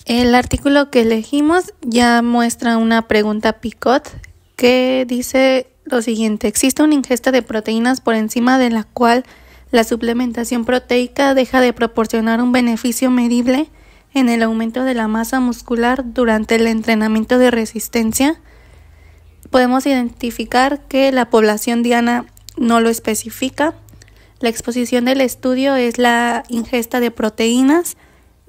El artículo que elegimos ya muestra una pregunta Picot que dice lo siguiente: existe una ingesta de proteínas por encima de la cual la suplementación proteica deja de proporcionar un beneficio medible en el aumento de la masa muscular durante el entrenamiento de resistencia. Podemos identificar que la población diana no lo especifica. La exposición del estudio es la ingesta de proteínas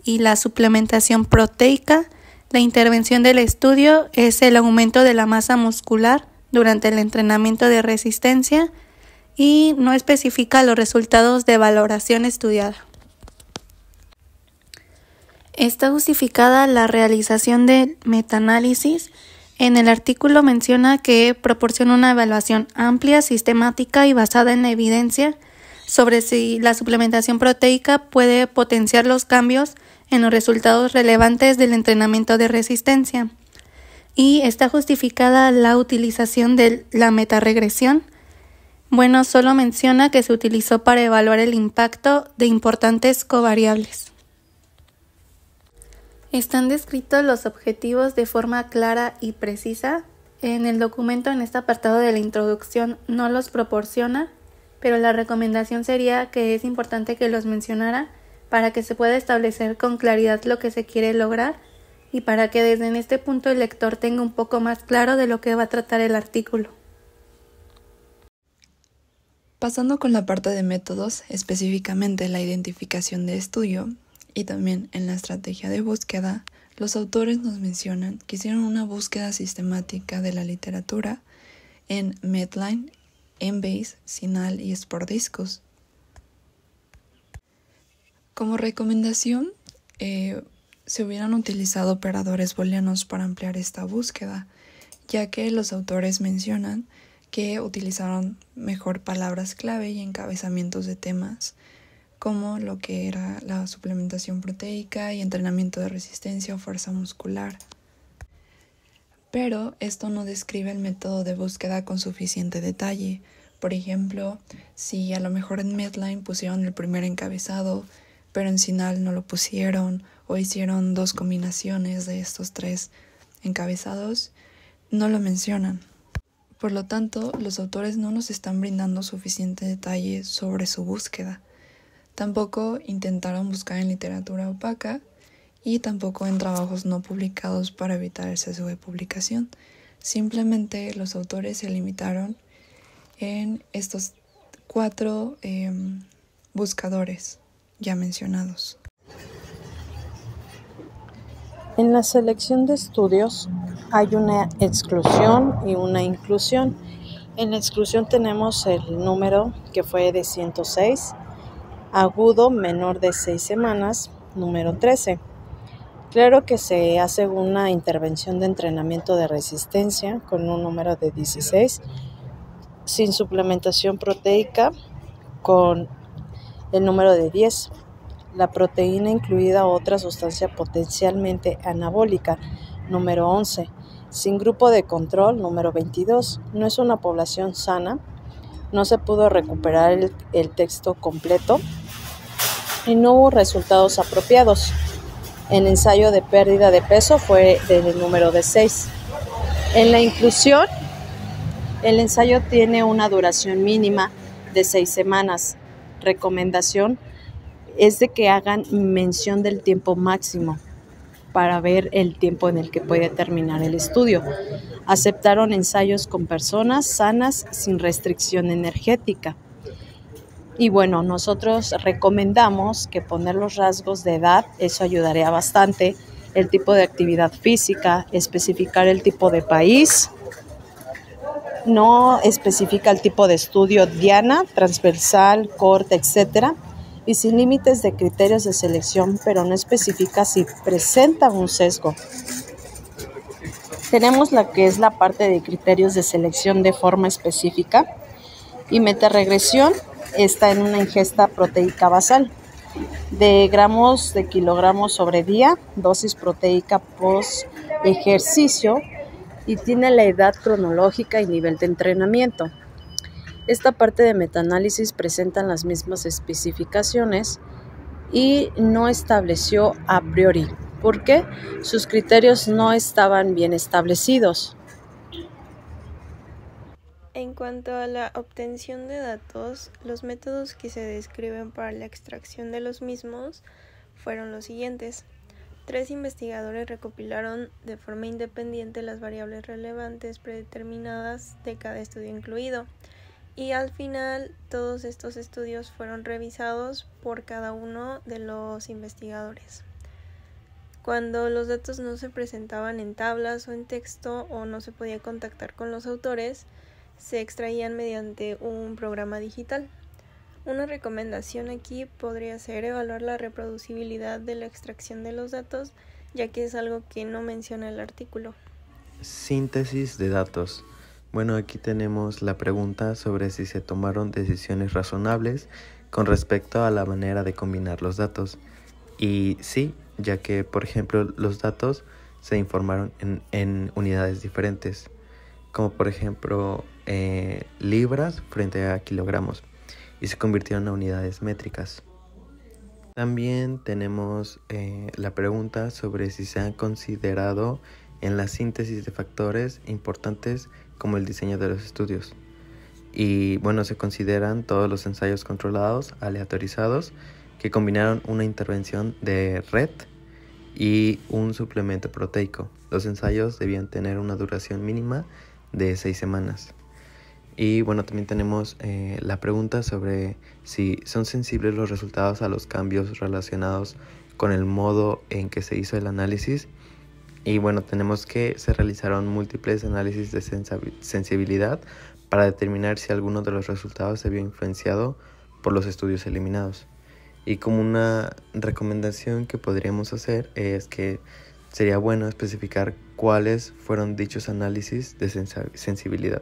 y la suplementación proteica. La intervención del estudio es el aumento de la masa muscular durante el entrenamiento de resistencia y no especifica los resultados de valoración estudiada. Está justificada la realización del metaanálisis. En el artículo menciona que proporciona una evaluación amplia, sistemática y basada en la evidencia sobre si la suplementación proteica puede potenciar los cambios en los resultados relevantes del entrenamiento de resistencia. Y está justificada la utilización de la metaregresión. Bueno, solo menciona que se utilizó para evaluar el impacto de importantes covariables. Están descritos los objetivos de forma clara y precisa. En el documento, en este apartado de la introducción, no los proporciona, pero la recomendación sería que es importante que los mencionara para que se pueda establecer con claridad lo que se quiere lograr y para que desde este punto el lector tenga un poco más claro de lo que va a tratar el artículo. Pasando con la parte de métodos, específicamente la identificación de estudio y también en la estrategia de búsqueda, los autores nos mencionan que hicieron una búsqueda sistemática de la literatura en Medline, Embase, CINAHL y SportDiscus. Como recomendación, se hubieran utilizado operadores booleanos para ampliar esta búsqueda, ya que los autores mencionan que utilizaron mejor palabras clave y encabezamientos de temas, como lo que era la suplementación proteica y entrenamiento de resistencia o fuerza muscular. Pero esto no describe el método de búsqueda con suficiente detalle. Por ejemplo, si a lo mejor en Medline pusieron el primer encabezado, pero en CINAHL no lo pusieron, o hicieron dos combinaciones de estos tres encabezados, no lo mencionan. Por lo tanto, los autores no nos están brindando suficiente detalle sobre su búsqueda. Tampoco intentaron buscar en literatura opaca y tampoco en trabajos no publicados para evitar el sesgo de publicación. Simplemente los autores se limitaron en estos 4 buscadores ya mencionados. En la selección de estudios hay una exclusión y una inclusión. En la exclusión tenemos el número que fue de 106, agudo menor de 6 semanas, número 13. Claro que se hace una intervención de entrenamiento de resistencia con un número de 16, sin suplementación proteica con el número de 10. La proteína incluida otra sustancia potencialmente anabólica, número 11. Sin grupo de control, número 22. No es una población sana. No se pudo recuperar el texto completo y no hubo resultados apropiados. El ensayo de pérdida de peso fue del número de 6. En la inclusión, el ensayo tiene una duración mínima de 6 semanas. Recomendación es de que hagan mención del tiempo máximo para ver el tiempo en el que puede terminar el estudio. Aceptaron ensayos con personas sanas sin restricción energética. Y bueno, nosotros recomendamos que poner los rasgos de edad, eso ayudaría bastante, el tipo de actividad física, especificar el tipo de país, no especifica el tipo de estudio diana, transversal, corte, etcétera, y sin límites de criterios de selección, pero no especifica si presenta un sesgo. Tenemos la que es la parte de criterios de selección de forma específica y metaregresión está en una ingesta proteica basal de gramos de kilogramos sobre día, dosis proteica post ejercicio y tiene la edad cronológica y nivel de entrenamiento. Esta parte de metaanálisis presenta las mismas especificaciones y no estableció a priori ¿Por qué? Sus criterios no estaban bien establecidos. En cuanto a la obtención de datos, los métodos que se describen para la extracción de los mismos fueron los siguientes. 3 investigadores recopilaron de forma independiente las variables relevantes predeterminadas de cada estudio incluido, y al final todos estos estudios fueron revisados por cada uno de los investigadores. Cuando los datos no se presentaban en tablas o en texto o no se podía contactar con los autores, se extraían mediante un programa digital. Una recomendación aquí podría ser evaluar la reproducibilidad de la extracción de los datos, ya que es algo que no menciona el artículo. Síntesis de datos. Bueno, aquí tenemos la pregunta sobre si se tomaron decisiones razonables con respecto a la manera de combinar los datos. Y sí, ya que, por ejemplo, los datos se informaron en unidades diferentes, como por ejemplo libras frente a kilogramos, y se convirtieron a unidades métricas. También tenemos la pregunta sobre si se han considerado en la síntesis de factores importantes como el diseño de los estudios. Y bueno, se consideran todos los ensayos controlados, aleatorizados, que combinaron una intervención de red y un suplemento proteico. Los ensayos debían tener una duración mínima de 6 semanas. Y bueno, también tenemos la pregunta sobre si son sensibles los resultados a los cambios relacionados con el modo en que se hizo el análisis. Y bueno, tenemos que se realizaron múltiples análisis de sensibilidad para determinar si alguno de los resultados se vio influenciado por los estudios eliminados. Y como una recomendación que podríamos hacer es que sería bueno especificar cuáles fueron dichos análisis de sensibilidad.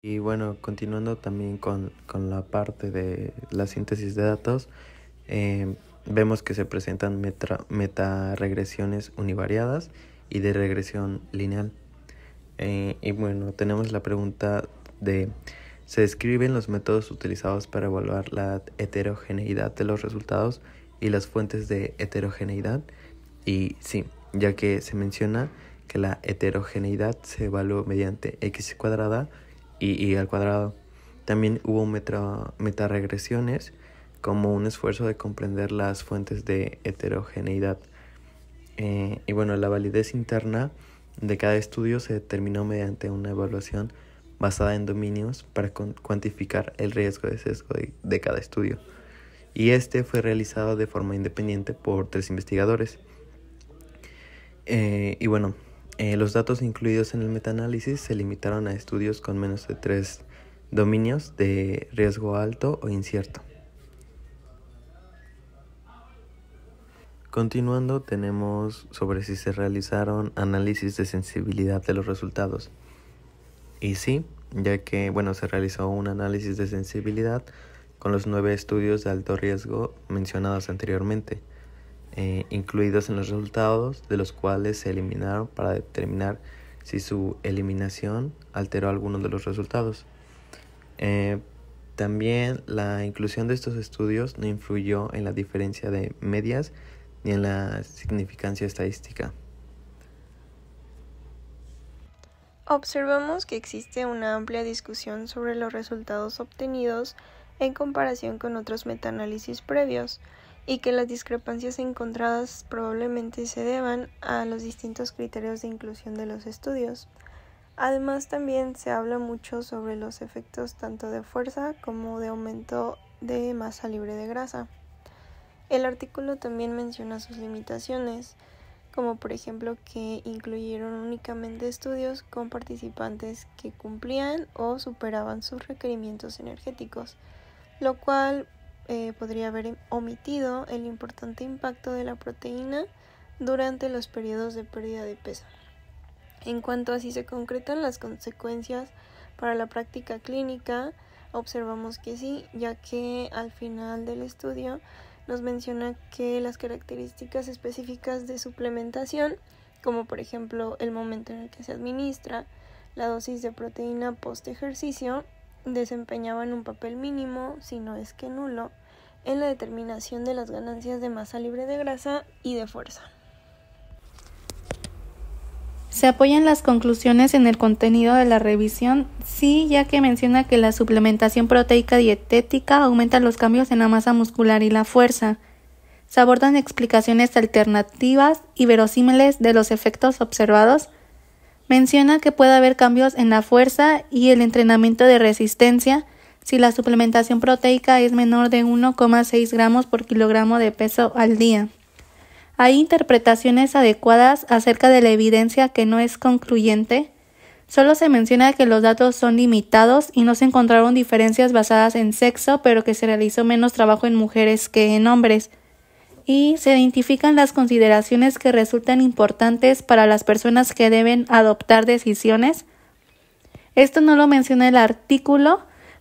Y bueno, continuando también con la parte de la síntesis de datos, vemos que se presentan metaregresiones univariadas y de regresión lineal. Y bueno, tenemos la pregunta de: ¿se describen los métodos utilizados para evaluar la heterogeneidad de los resultados y las fuentes de heterogeneidad? Y sí, ya que se menciona que la heterogeneidad se evaluó mediante x cuadrada y y al cuadrado. También hubo metaregresiones como un esfuerzo de comprender las fuentes de heterogeneidad. Y bueno, la validez interna de cada estudio se determinó mediante una evaluación basada en dominios para cuantificar el riesgo de sesgo de cada estudio. Y este fue realizado de forma independiente por 3 investigadores. Y bueno, los datos incluidos en el metaanálisis se limitaron a estudios con menos de 3 dominios de riesgo alto o incierto. Continuando, tenemos sobre si se realizaron análisis de sensibilidad de los resultados. Y sí, ya que se realizó un análisis de sensibilidad con los 9 estudios de alto riesgo mencionados anteriormente, incluidos en los resultados, de los cuales se eliminaron para determinar si su eliminación alteró alguno de los resultados. También la inclusión de estos estudios no influyó en la diferencia de medias ni en la significancia estadística. Observamos que existe una amplia discusión sobre los resultados obtenidos en comparación con otros metaanálisis previos, y que las discrepancias encontradas probablemente se deban a los distintos criterios de inclusión de los estudios. Además, también se habla mucho sobre los efectos tanto de fuerza como de aumento de masa libre de grasa. El artículo también menciona sus limitaciones, como por ejemplo que incluyeron únicamente estudios con participantes que cumplían o superaban sus requerimientos energéticos, lo cual podría haber omitido el importante impacto de la proteína durante los periodos de pérdida de peso. En cuanto a si se concretan las consecuencias para la práctica clínica, observamos que sí, ya que al final del estudio nos menciona que las características específicas de suplementación, como por ejemplo el momento en el que se administra, la dosis de proteína post ejercicio, desempeñaban un papel mínimo, si no es que nulo, en la determinación de las ganancias de masa libre de grasa y de fuerza. ¿Se apoyan las conclusiones en el contenido de la revisión? Sí, ya que menciona que la suplementación proteica dietética aumenta los cambios en la masa muscular y la fuerza. Se abordan explicaciones alternativas y verosímiles de los efectos observados. Menciona que puede haber cambios en la fuerza y el entrenamiento de resistencia si la suplementación proteica es menor de 1,6 gramos por kilogramo de peso al día. Hay interpretaciones adecuadas acerca de la evidencia que no es concluyente. Solo se menciona que los datos son limitados y no se encontraron diferencias basadas en sexo, pero que se realizó menos trabajo en mujeres que en hombres. Y se identifican las consideraciones que resultan importantes para las personas que deben adoptar decisiones. Esto no lo menciona el artículo,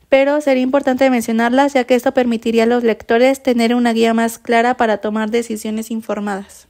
pero sería importante mencionarlas ya que esto permitiría a los lectores tener una guía más clara para tomar decisiones informadas.